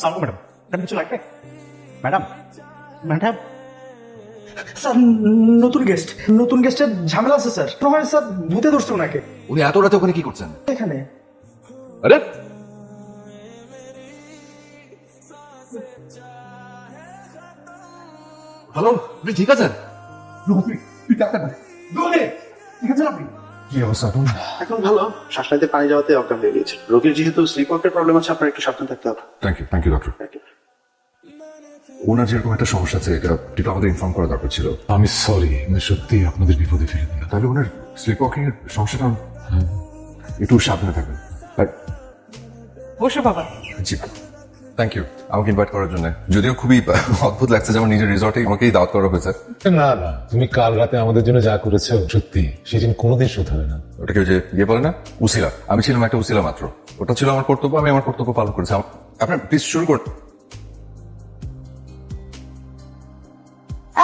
সালাম madam, madam কিছু লাগবে? ম্যাডাম, ম্যাডাম স্যার, নতুন গেস্টের ঝামেলা আছে স্যার। প্রমাণ স্যার ভূতে ধরছে ওনাকে। উনি এত রাতে ওখানে কি করছেন? এখানে আরে হ্যালো, আপনি ঠিক আছেন? ঠিক আছে আপনি? কি অবস্থা এখন? এখন ভালো, শ্বাসনালীতে পানি যাওয়াতে অজ্ঞান হয়ে গিয়েছে। রোগীর যেহেতু স্লিপ ওয়ার্কের প্রবলেম আছে, আপনার একটু সাবধান থাকতে হবে। Thank you doctor. ওনার যেরকম একটা সমস্যা আছে, এটা কিন্তু আমাদের ইনফর্ম করা দরকার ছিল। আমি সরি, আমি সত্যি আপনাদের বিপদে ফেলে দিলাম। তাহলে ওনার স্লিপ ওয়াকিং এর সমস্যাটা একটু সাবধানে থাকবেন। বসো বাবা। জি, থ্যাংক ইউ আমাকে ইনভাইট করার জন্য। যদিও খুবই অদ্ভুত লাগছে যে আমার নিজের রিসর্টে আমাকেই দাওয়াত করা হয়েছে। না না, তুমি কাল রাতে আমাদের জন্য যা করেছো সত্যি সেদিন কোনোদিন শোধ হবে না। ওটাকে যে বলে না উসিলা, আমি ছিলাম একটা উসিলা মাত্র। ওটা ছিল আমার কর্তব্য, আমি আমার কর্তব্য পালন করেছি। আপনার প্লিজ শুরু করুন।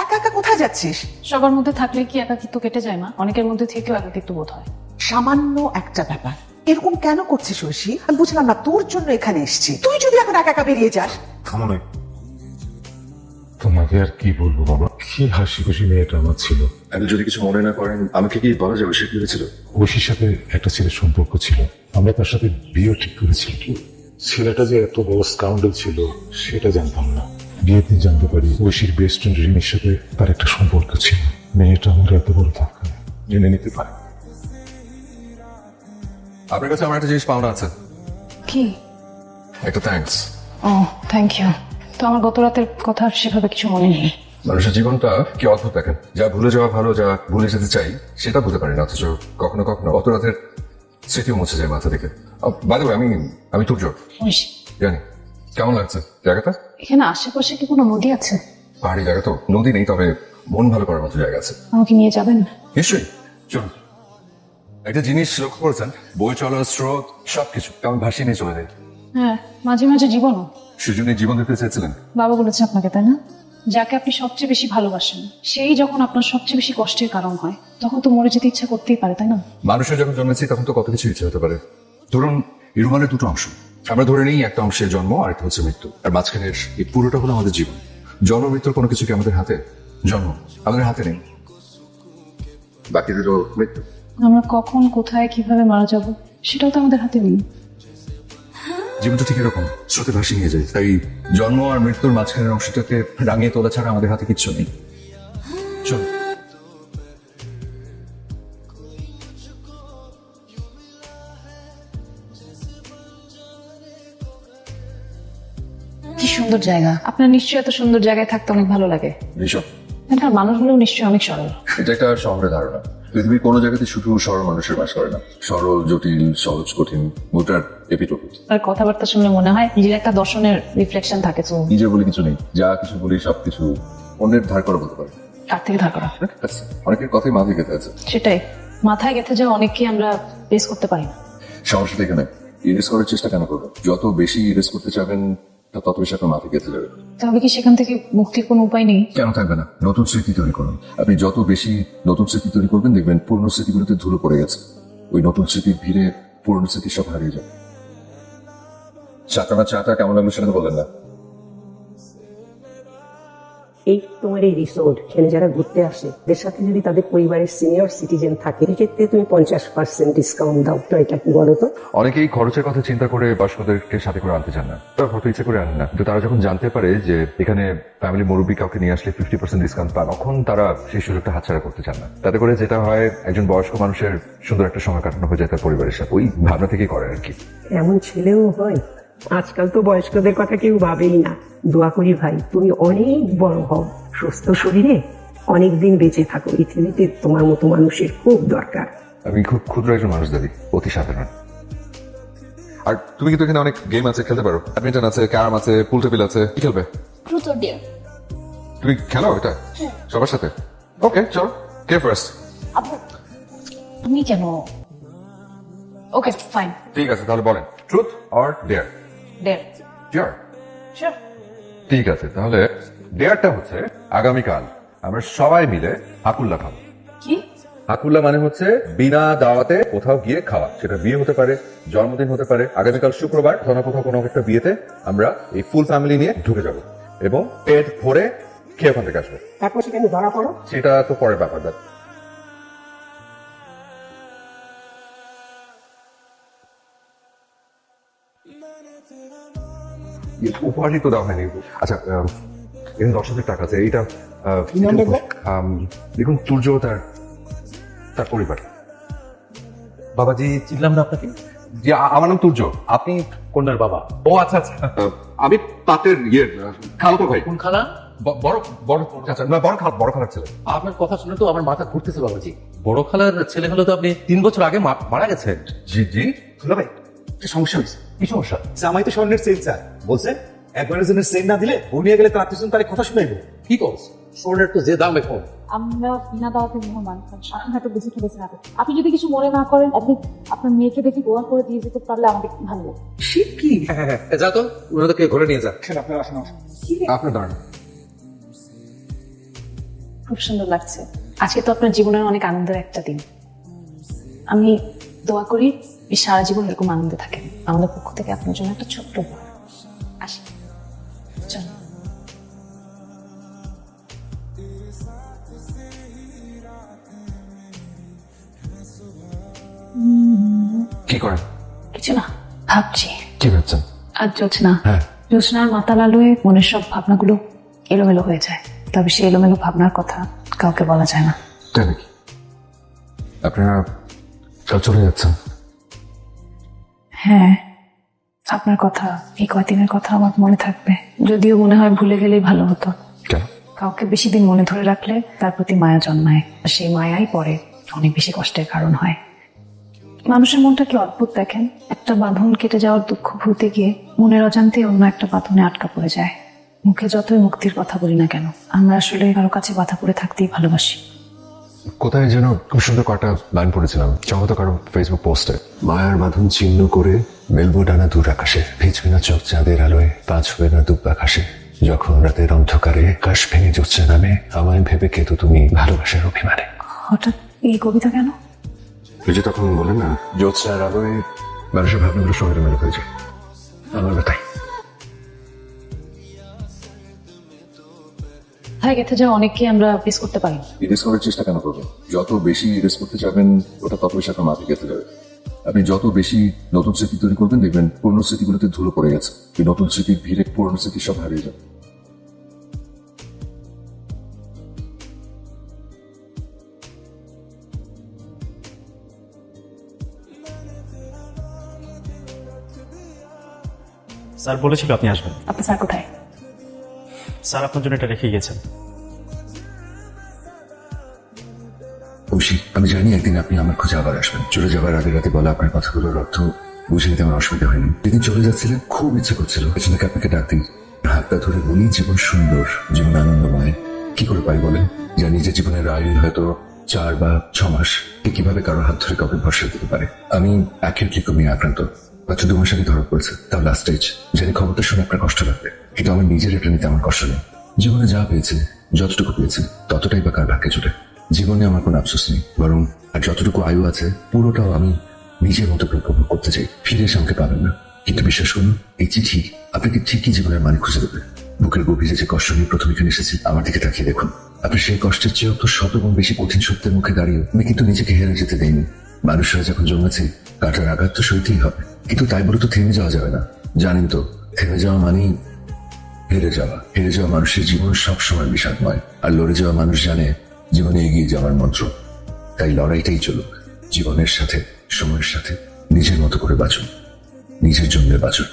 একা একা কোথায় যাচ্ছিস? সবার মধ্যে থাকলে কি একাকিত্ব কেটে যায় মা? অনেকের মধ্যে থেকেও একাকিত্ব বোধ হয়। সামান্য একটা ব্যাপার, এরকম কেন করছিস ঐশী? আমি বুঝলাম না, তোর জন্য এখানে এসেছি, তুই যদি এখন একা একা বেরিয়ে যাস। থামো, তোমাকে আর কি বলবো বাবা, কি হাসি খুশি মেয়েটা আমার ছিল। আপনি যদি কিছু মনে না করেন, আমাকে কি বলা যাবে সে কি হয়েছিল? ঐশীর সাথে একটা ছেলের সম্পর্ক ছিল, আমরা তার সাথে বিয়ে ঠিক করেছি। ছেলেটা যে এত বড় স্কাউন্ডাল ছিল সেটা জানতাম না। বিয়ের দিন জানতে পারি ঐশীর বেস্ট ফ্রেন্ড রিমির সাথে তার একটা সম্পর্ক ছিল। মেয়েটা আমার এত বড় ধাক্কা জেনে নিতে পারে। আপনার কাছে আমার একটা জিনিস পাওনা আছে। কি? একটা থ্যাঙ্কস। O thank you. তো আমার গত রাতের কথা সেভাবে কিছু মনে নেই। মানুষের জীবনটা কি অদ্ভুত দেখেন, যা ভুলে যাওয়া ভালো, যা ভুলে যেতে চাই সেটা ভুলতে পারি না, অথচ কখনো কখনো অত রাতের স্মৃতিও মুছে যায় মাথা থেকে। বাই দ্য ওয়ে, আমি তুর্য ঐশী, জানি। কেমন লাগছে জায়গাটা? এখানে আশেপাশে কি কোনো নদী আছে? পাহাড়ি জায়গা তো, নদী নেই, তবে মন ভালো করার মতো জায়গা আছে। আমাকে নিয়ে যাবেন? নিশ্চয়ই, চলুন। একটা জিনিস লক্ষ্য করেছেন, বই চলার স্রোত সবকিছু কেমন ভাসিয়ে নিয়ে চলে যায়। হ্যাঁ, মাঝে মাঝে জীবনও। সেজন্য জীবন দিতে চেয়েছিলেন। বাবা বলেছে আপনাকে, তাই না? যাকে আপনি সবচেয়ে বেশি ভালোবাসেন সেই যখন আপনার সবচেয়ে বেশি কষ্টের কারণ হয়, তখন তো মরে যেতে ইচ্ছা করতেই পারে, তাই না? মানুষের যখন জন্মেছি তখন তো কত কিছু ইচ্ছে হতে পারে। ধরুন এই রুমালের দুটো অংশ, আমরা ধরে নিই একটা অংশের জন্ম আর একটা হচ্ছে মৃত্যু, আর মাঝখানের এই পুরোটা হলো আমাদের জীবন। জন্ম মৃত্যুর কোনো কিছু কি আমাদের হাতে? জন্ম আমাদের হাতে নেই, বাকি দুটো মৃত্যু। আমরা কখন কোথায় কিভাবে মারা যাব সেটাও তো আমাদের হাতে নেই। জীবনটা ঠিক এরকম, স্রোতে ভাসিয়ে নিয়ে যায়। তাই জন্ম আর মৃত্যুর মাঝখানের অংশটাকে রাঙিয়ে তোলা ছাড়া আমাদের হাতে কিচ্ছু নেই। চল। কি সুন্দর জায়গা। আপনার নিশ্চয়ই এত সুন্দর জায়গায় থাকতে অনেক ভালো লাগে। ভীষণ। এখানকার মানুষগুলো নিশ্চয়ই অনেক সরল। এটা একটা শহরের ধারণা। পৃথিবীর কোনো জায়গাতে শুধু সরল মানুষের বাস করে না। সরল, জটিল, সহজ, কঠিন, গোটার এপিটোপিট। আর কথাবার্তা শুনলে মনে হয় নিজের একটা দর্শনের রিফ্লেকশন থাকে। তো নিজের বলে কিছু নেই, যা কিছু বলি সবকিছু অন্যের ধার করা বলতে পারে। তার থেকে ধার করা। অনেকের কথাই মাথায় গেঁথে আছে। সেটাই, মাথায় গেঁথে যাওয়া অনেককে আমরা বেস করতে পারি না। সমস্যাটা এখানে, ইরেজ করার চেষ্টা কেন করবেন? যত বেশি ইরেজ করতে চাবেন তত বেশি আপনার মাথায় গেঁথে যাবে। তাহলে কি সেখান থেকে মুক্তির কোনো উপায় নেই? কেন থাকবে না? নতুন স্মৃতি তৈরি করুন। আপনি যত বেশি নতুন স্মৃতি তৈরি করবেন, দেখবেন পুরনো স্মৃতিগুলোতে ধুলো পড়ে গেছে। ওই নতুন স্মৃতির ভিড়ে পুরনো স্মৃতি সব হারিয়ে যাবে। চাটা কেমন লাগলো সেটা তো বললেন না। এই তোমার এই রিসোর্ট, এখানে যারা ঘুরতে আসে এদের সাথে যদি তাদের পরিবারের সিনিয়র সিটিজেন থাকে, সেক্ষেত্রে তুমি 50% ডিসকাউন্ট দাও। তো এটা কি বলো তো? অনেকেই খরচের কথা চিন্তা করে বয়স্কদেরকে সাথে করে আনতে চান না, তারা হয়তো ইচ্ছে করে আনেন না, কিন্তু তারা যখন জানতে পারে যে এখানে ফ্যামিলি মুরব্বী কাউকে নিয়ে আসলে 50% ডিসকাউন্ট পান, তখন তারা সেই সুযোগটা হাতছাড়া করতে চান না। তাতে করে যেটা হয়, একজন বয়স্ক মানুষের সুন্দর একটা সময় কাটানো হয়ে যায় তার পরিবারের সাথে। ওই ভাবনা থেকেই করে আর কি। এমন ছেলেও হয়। আজকাল তো বয়স্কদের কথা কেউ ভাবেই না। দোয়া করি ভাই, তুমি অনেক বড় হও, সুস্থ শরীরে অনেক দিন বেঁচে থাকো। পৃথিবীতে তোমার মতো মানুষের খুব দরকার। আমি খুব ক্ষুদ্র একজন মানুষ দাদি, অতি সাধারণ। আর তুমি কিন্তু এখানে অনেক গেম আছে, খেলতে পারো। ব্যাডমিন্টন আছে, ক্যারাম আছে, পুল টেবিল আছে। কি খেলবে? Truth or dare. তুমি খেলো এটা সবার সাথে? ওকে, চলো। কে ফার্স্ট? তুমি কেন? Okay fine. ঠিক আছে, তাহলে বলেন truth or dare? Dare. Sure? Sure. ঠিক আছে, তাহলে ডেয়ারটা হচ্ছে আগামীকাল আমরা সবাই মিলে হাকুল্লা খাবো। কি? হাকুল্লা মানে হচ্ছে বিনা দাওয়াতে কোথাও গিয়ে খাওয়া। সেটা বিয়ে হতে পারে, জন্মদিন হতে পারে। আগামীকাল শুক্রবার কোথাও কোনো একটা বিয়েতে আমরা এই ফুল ফ্যামিলি নিয়ে ঢুকে যাব এবং পেট ভরে খেয়ে ওখান থেকে আসবো। তারপর সেখানে ধরা পড়ো। সেটা তো পরের ব্যাপার। উপহারই তো দেওয়া হয়নি। আচ্ছা, এখানে 10,000 টাকা আছে। এইটা দেখুন, সূর্য তার পরিবার। বাবাজি, চিনলাম না আপনাকে। জি, আমার নাম সূর্য। আপনি কন্যার বাবা? ও আচ্ছা আচ্ছা। আমি তাঁতের খালাতো ভাই। কোন খালা? বড় বড় আচ্ছা, না, বড় খালার ছেলে। আপনার কথা শুনে তো আমার মাথা ঘুরতেছে বাবাজি। বড় খালার ছেলে হলে তো আপনি 3 বছর আগে মারা গেছেন। জি জি। দুলা ভাই একটা সমস্যা হয়েছে। কি সমস্যা? জামাই তো স্বর্ণের চেন চায়, বলছে একবারের জন্য চেন না দিলে বউ নিয়ে গেলে তার আত্মীয় তার কথা শুনাইবো। কি করছ? স্বর্ণের তো যে দাম এখন। আমরা বিনা দাওয়াতে মেহমান, আপনি হয়তো বুঝে ফেলেছেন। আপনি যদি কিছু মনে না করেন, আপনি আপনার মেয়েকে দেখে দোয়া করে দিয়ে যেতে পারলে আমাদের ভালো লাগবে। সে কি? হ্যাঁ, যা তো ওনাদেরকে ঘরে নিয়ে যা। আপনার আসেন। আপনার দাঁড়ান। খুব সুন্দর লাগছে। আজকে তো আপনার জীবনের অনেক আনন্দের একটা দিন। আমি দোয়া করি এই সারা জীবন এরকম আনন্দে থাকেন। আমাদের পক্ষ থেকে আপনার জন্য একটা ছোট্ট উপহার। আসি, চল। কি করেন? কিছু না, ভাবছি। কি ভাবছেন? আর জোছনা, হ্যাঁ। জোছনার মাতাল আলোয় মনের সব ভাবনাগুলো এলোমেলো হয়ে যায়। তবে সেই এলোমেলো ভাবনার কথা কাউকে বলা যায় না। তাই নাকি? আপনারা সব চলে যাচ্ছেন? হ্যাঁ, আপনার কথা, এই কয়দিনের কথা আমার মনে থাকবে। যদিও মনে হয় ভুলে গেলেই ভালো হতো। কেন? কাউকে বেশি দিন মনে ধরে রাখলে তার প্রতি মায়া জন্মায়, আর সেই মায়াই পরে অনেক বেশি কষ্টের কারণ হয়। মানুষের মনটা কি অদ্ভুত দেখেন। একটা বাঁধন কেটে যাওয়ার দুঃখ ভুলতে গিয়ে মনের অজান্তে অন্য একটা বাঁধনে আটকা পড়ে যায়। মুখে যতই মুক্তির কথা বলি না কেন, আমরা আসলে কারো কাছে বাধা পড়ে থাকতেই ভালোবাসি। কোথায় যেন খুব সুন্দর কয়েকটা লাইন পড়েছিলাম, সম্ভবত কারো ফেসবুক পোস্টে। মায়ার বাঁধন ছিন্ন করে মেলবো ডানা দূর আকাশে, ভিজবে না চোখ চাঁদের আলোয়, বাঁচবে না দুব আকাশে। যখন রাতের অন্ধকারে কাশ ভেঙে জ্যোৎস্না নামে, আমায় ভেবে কেতো তুমি ভালোবাসার অভিমানে। হঠাৎ এই কবিতা কেন? ওই যে তখন বলেন না, জ্যোৎস্নার আলোয় মানুষের ভাবনাগুলো সঙ্গে মেলে হয়ে যায়। আমার তাই। তাই গেঁথে যাওয়া অনেককে আমরা মিস করতে পারি। ইরেজ করার চেষ্টা কেন করবেন? যত বেশি ইরেজ করতে যাবেন, ওটা তত বেশি আপনার মাথায় গেঁথে যাবে। আপনি যত বেশি নতুন স্মৃতি তৈরি করবেন, দেখবেন পুরনো স্মৃতিগুলোতে ধুলো পড়ে গেছে। এই নতুন স্মৃতির ভিড়ে পুরনো স্মৃতি সব হারিয়ে যাবে। স্যার বলেছিল আপনি আসবেন। আপনার স্যার কোথায়? স্যার আপনার জন্য এটা রেখে গেছেন। ঐশী, আমি জানি একদিন আপনি আমার খোঁজে আবার আসবেন। চলে যাবার আগে রাতে বলা আপনার কথাগুলোর অর্থ বুঝে নিতে আমার অসুবিধা হয়নি। যেদিন চলে যাচ্ছিলেন খুব ইচ্ছে করছিল পেছনে আপনাকে ডাক দিই, হাতটা ধরে বলি জীবন সুন্দর, জীবন আনন্দময়। কি করে পাই বলেন? জানি যে জীবনের আয়ু হয়তো 4 বা 6 মাস। কিভাবে কারোর হাত ধরে কাউকে ভরসা দিতে পারে? আমি আখের লিকোমিয়া আক্রান্ত, মাত্র 2 মাস আগে ধরা পড়েছে, তাও লাস্ট স্টেজ। জানি খবরটা শুনে আপনার কষ্ট লাগবে, কিন্তু আমার নিজের এটা নিতে আমার কষ্ট নেই। জীবনে যা পেয়েছি, যতটুকু পেয়েছি, ততটাই বা কার ভাগ্যে জুটে। জীবনে আমার কোনো আফসোস নেই, বরং আর যতটুকু আয়ু আছে পুরোটাও আমি নিজের মতো করে উপভোগ করতে চাই। ফিরে এসে আমাকে পাবেন না, কিন্তু বিশ্বাস করুন, এই চিঠি আপনাকে ঠিকই জীবনের মানে খুঁজে দেবে। বুকের গভীরে যে কষ্ট নিয়ে প্রথম এখানে এসেছি, আমার দিকে তাকিয়ে দেখুন। আপনি সেই কষ্টের চেয়েও তো শতগুণ বেশি কঠিন সত্যের মুখে দাঁড়িয়ে আমি কিন্তু নিজেকে হেরে যেতে দেইনি। মানুষরা যখন জন্মেছে, কাটার আঘাত তো সইতেই হবে, কিন্তু তাই বলে তো থেমে যাওয়া যাবে না। জানেন তো, থেমে যাওয়া মানেই হেরে যাওয়া। হেরে যাওয়া মানুষের জীবন সবসময় বিষাদময়, আর লড়ে যাওয়া মানুষ জানে জীবনে এগিয়ে যাওয়ার মন্ত্র। তাই লড়াইটাই চলুক, জীবনের সাথে, সময়ের সাথে নিজের মতো করে বাঁচুন, নিজের জন্য বাঁচুন।